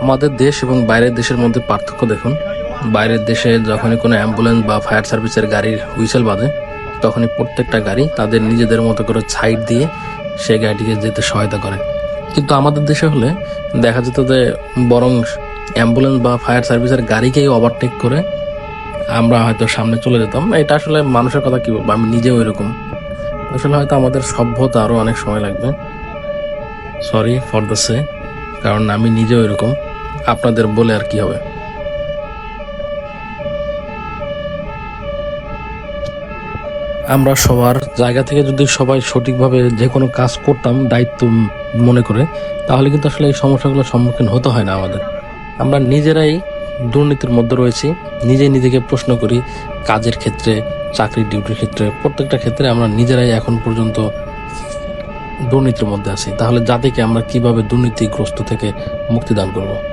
আমাদের দেশ এবং বাইরের দেশের মধ্যে পার্থক্য দেখুন। বাইরের দেশে যখনই কোনো অ্যাম্বুলেন্স বা ফায়ার সার্ভিসের গাড়ির হুইসেল বাজে, তখনই প্রত্যেকটা গাড়ি তাদের নিজেদের মতো করে সাইড দিয়ে সেই গাড়িটিকে যেতে সহায়তা করে। কিন্তু আমাদের দেশে হলে দেখা যেত যে বরং অ্যাম্বুলেন্স বা ফায়ার সার্ভিসের গাড়িকেই ওভারটেক করে আমরা হয়তো সামনে চলে যেতাম। এটা আসলে মানুষের কথা কি বলবো, আমি নিজেও এরকম। আসলে হয়তো আমাদের সভ্যতা আরও অনেক সময় লাগবে। সরি ফর দ্য সে, কারণ আমি নিজেও এরকম। আপনাদের বলে আর কি হবে। আমরা সবার জায়গা থেকে যদি সবাই সঠিকভাবে যে কোনো কাজ করতাম দায়িত্ব মনে করে, তাহলে কিন্তু আসলে এই সমস্যাগুলোর সম্মুখীন হতে হয় না আমাদের। আমরা নিজেরাই দুর্নীতির মধ্যে রয়েছি, নিজেই নিজেকে প্রশ্ন করি। কাজের ক্ষেত্রে, চাকরির ডিউটির ক্ষেত্রে, প্রত্যেকটা ক্ষেত্রে আমরা নিজেরাই এখন পর্যন্ত দুর্নীতির মধ্যে আছি। তাহলে জাতিকে আমরা কিভাবে দুর্নীতিগ্রস্ত থেকে মুক্তি দান করব?